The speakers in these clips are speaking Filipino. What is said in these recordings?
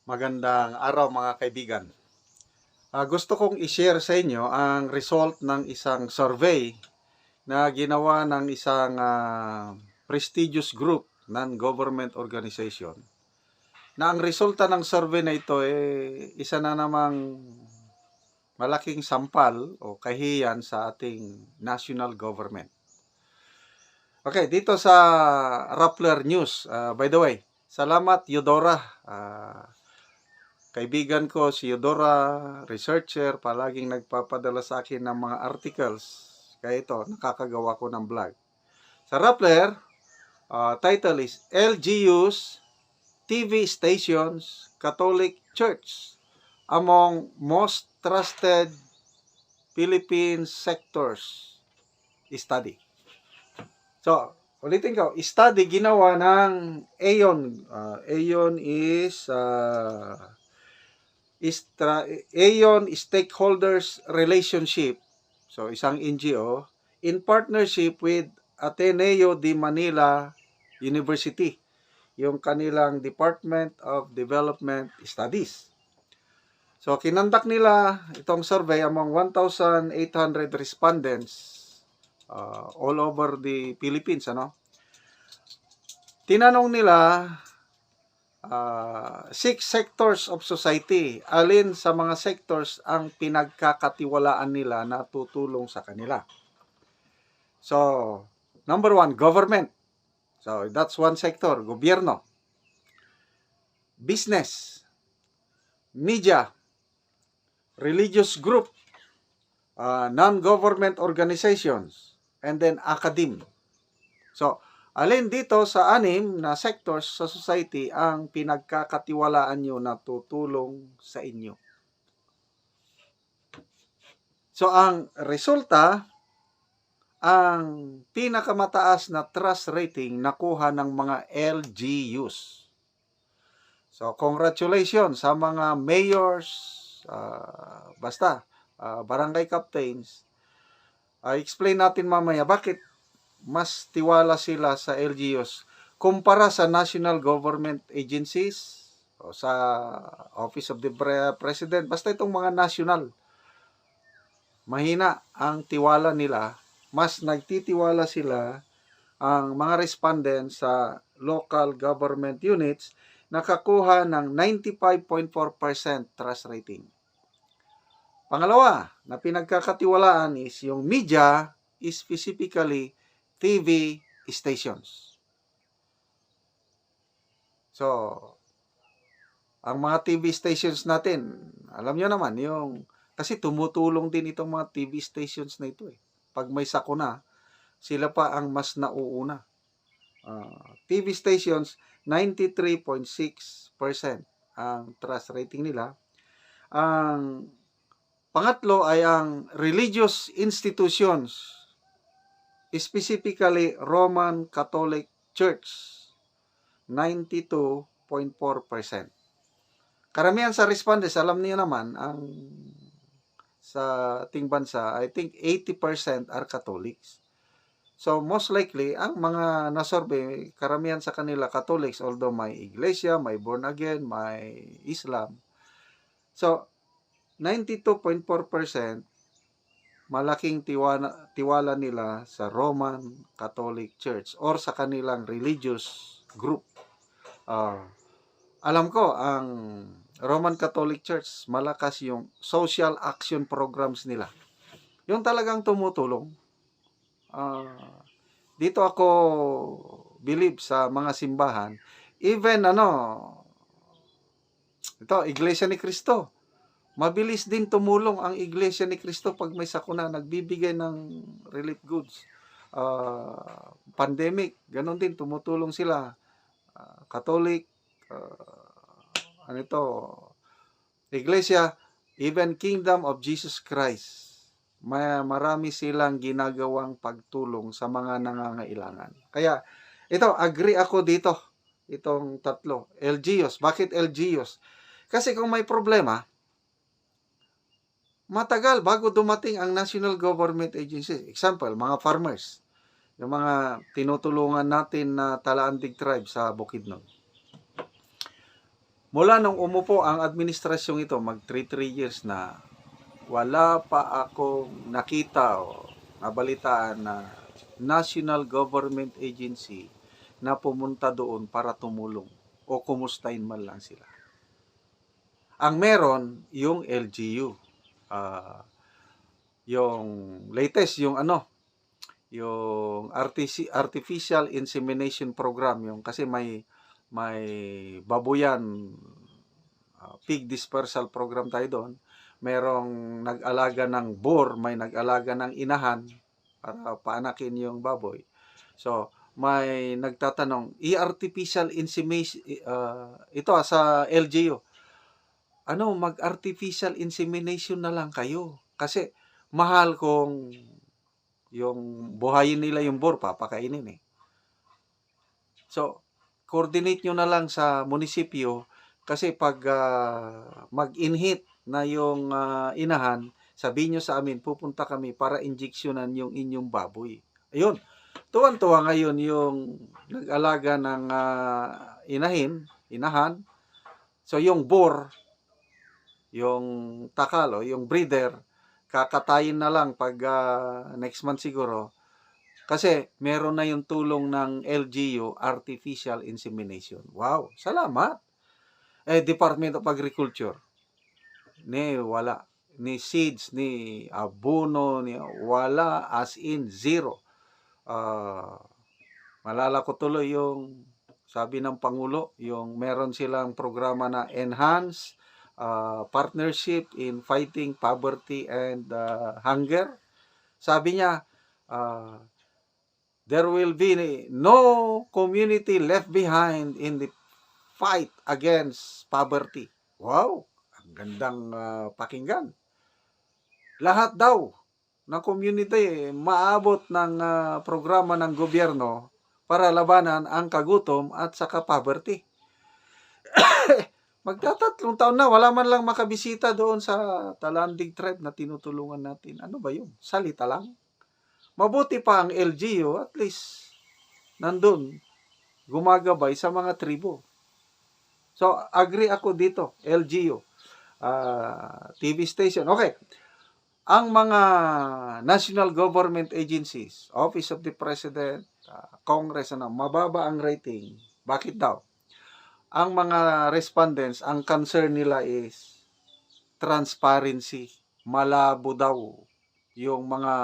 Magandang araw mga kaibigan. Gusto kong i-share sa inyo ang result ng isang survey na ginawa ng isang prestigious group, non-government organization. Na ang resulta ng survey na ito isa na namang malaking sampal o kahiyan sa ating national government. Okay, dito sa Rappler News, by the way, salamat Eudora. Kaibigan ko si Eudora, researcher, palaging nagpapadala sa akin ng mga articles. Kaya ito, nakakagawa ko ng vlog. Sa Rappler, title is LGU's TV Stations Catholic Church Among Most Trusted Philippine Sectors Study. So, ulitin ko, study ginawa ng Aeon. Aeon is Aeon Stakeholders Relationship, so isang NGO, in partnership with Ateneo de Manila University, yung kanilang Department of Development Studies. So, kinandak nila itong survey among 1,800 respondents all over the Philippines. Tinanong nila 6 sectors of society. Alin sa mga sectors ang pinagkakatiwalaan nila na tutulong sa kanila? So, number 1, government. So, that's one sector, gobyerno. Business, media, religious group, non-government organizations, and then academe. So, alin dito sa 6 na sectors sa society ang pinagkakatiwalaan nyo na tutulong sa inyo? So, ang resulta, ang pinakamataas na trust rating nakuha ng mga LGUs. So, congratulations sa mga mayors, barangay captains. Explain natin mamaya bakit mas tiwala sila sa LGUs kumpara sa national government agencies o sa Office of the President. Basta itong mga national, mahina ang tiwala nila. Mas nagtitiwala sila ang mga respondents sa local government units, nakakuha ng 95.4% trust rating. Pangalawa na pinagkakatiwalaan is yung media, specifically TV stations. So, ang mga TV stations natin, alam nyo naman, kasi tumutulong din itong mga TV stations na ito. Pag may sakuna, sila pa ang mas nauuna. TV stations, 93.6% ang trust rating nila. Ang pangatlo ay ang religious institutions, specifically Roman Catholic Church, 92.4%. Karamihan sa respondents, alam niyo naman, sa ating bansa, I think 80% are Catholics. So, most likely, ang mga nasurvey, karamihan sa kanila Catholics, although may iglesia, may born again, may Islam. So, 92.4%, malaking tiwala nila sa Roman Catholic Church or sa kanilang religious group. Alam ko, ang Roman Catholic Church, malakas yung social action programs nila. Yung talagang tumutulong. Dito ako believe sa mga simbahan. Even ito, Iglesia ni Cristo. Mabilis din tumulong ang Iglesia ni Cristo pag may sakuna, nagbibigay ng relief goods. Pandemic, ganun din, tumutulong sila. Catholic, Iglesia, even Kingdom of Jesus Christ. Marami silang ginagawang pagtulong sa mga nangangailangan. Kaya, ito, agree ako dito. Itong tatlo. LGUs. Bakit LGUs? Kasi kung may problema, matagal bago dumating ang national government agencies. Example, mga farmers. Yung mga tinutulungan natin na Talaandig tribe sa Bukidnon. Mula nung umupo ang administrasyong ito, mag 3 years na, wala pa akong nakita o nabalitaan na national government agency na pumunta doon para tumulong o kumustahin man lang sila. Ang meron, yung LGU. Yung latest, yung artificial insemination program, yung kasi may babuyan, pig dispersal program tayo doon. Merong nag-alaga ng boar, may nag-alaga ng inahan para paanakin yung baboy. So, may nagtatanong, artificial insemination, ito sa LGU, mag-artificial insemination na lang kayo. Kasi, mahal kung yung buhayin nila yung boar, papakainin eh. So, coordinate nyo na lang sa munisipyo kasi pag mag-inhit na yung inahan, sabihin nyo sa amin, pupunta kami para injeksyonan yung inyong baboy. Ayun, tuwan-tuwa ngayon yung nag-alaga ng inahan. So, yung boar, yung takal, yung breeder, kakatayin na lang pag next month siguro. Kasi meron na yung tulong ng LGU, artificial insemination. Wow, salamat. Department of Agriculture, wala. Ni seeds, ni abono, wala, as in zero. Malala ko tuloy yung sabi ng Pangulo, yung meron silang programa na Enhance Partnership in Fighting Poverty and Hunger. Sabi niya, there will be no community left behind in the fight against poverty. Wow! Ang gandang pakinggan. Lahat daw ng community maabot ng programa ng gobyerno para labanan ang kagutom at saka poverty. Magtatatlong taon na, wala man lang makabisita doon sa Talandig tribe na tinutulungan natin. Ano ba yun? Salita lang. Mabuti pa ang LGU, at least nandun, gumagabay sa mga tribo. So, agree ako dito, LGU, TV station. Okay, ang mga national government agencies, Office of the President, Congress, mababa ang rating. Bakit daw? Ang mga respondents, ang concern nila is transparency. Malabo daw yung mga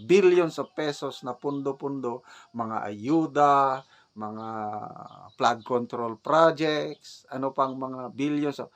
billions of pesos na pundo-pundo, mga ayuda, mga flood control projects, ano pang mga billions of,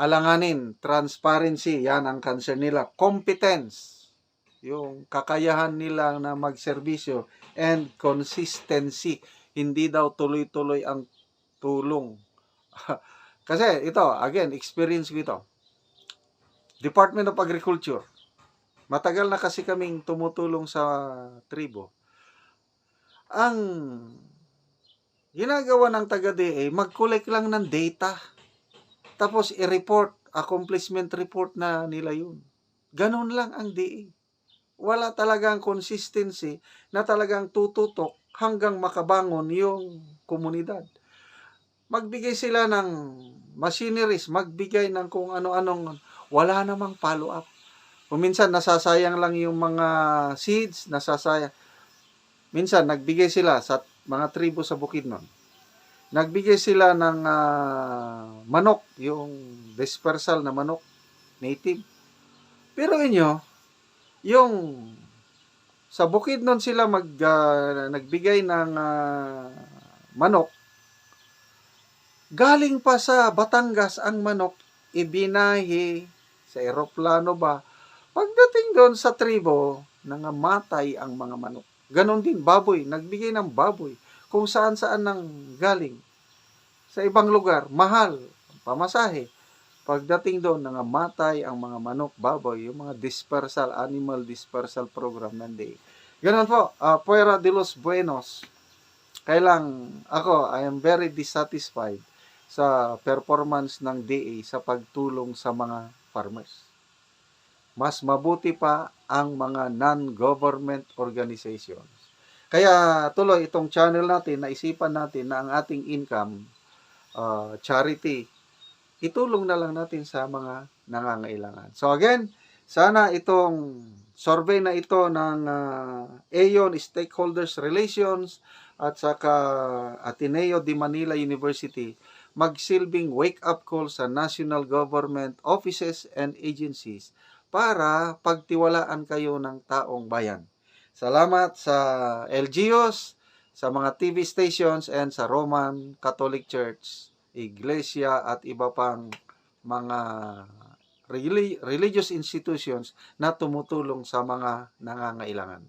alanganin, transparency, yan ang concern nila. Competence, yung kakayahan nila na magserbisyo, and consistency, hindi daw tuloy-tuloy ang tulong. Kasi ito, again, experience ko ito. Department of Agriculture, matagal na kasi kaming tumutulong sa tribo. Ang ginagawa ng taga-DA, mag-collect lang ng data. Tapos i-report, accomplishment report na nila yun. Ganun lang ang DA. Wala talagang consistency na talagang tututok hanggang makabangon yung komunidad. Magbigay sila ng machineries, magbigay ng kung ano-anong, wala namang follow-up. Kung minsan nasasayang lang yung mga seeds, nasasayang. Minsan nagbigay sila sa mga tribo sa Bukidnon. Nagbigay sila ng manok, yung dispersal na manok, native. Pero inyo, yung sa Bukidnon sila nagbigay ng manok, galing pa sa Batangas ang manok, ibinahe sa eroplano ba. Pagdating doon sa tribo, nangamatay ang mga manok. Ganon din, baboy, nagbigay ng baboy. Kung saan-saan nang galing. Sa ibang lugar, mahal, pamasahe. Pagdating doon, nangamatay ang mga manok, baboy, yung mga dispersal, animal dispersal program ng DA. Ganon po, Puera de los Buenos. Kailang ako, I am very dissatisfied sa performance ng DA sa pagtulong sa mga farmers. Mas mabuti pa ang mga non-government organizations. Kaya tuloy itong channel natin, naisipan natin na ang ating income, charity, itulong na lang natin sa mga nangangailangan. So again, sana itong survey na ito ng Aeon Stakeholders Relations at saka Ateneo de Manila University magsilbing wake-up call sa national government offices and agencies para pagtiwalaan kayo ng taong bayan. Salamat sa LGUs, sa mga TV stations, and sa Roman Catholic Church, Iglesia, at iba pang mga religious institutions na tumutulong sa mga nangangailangan.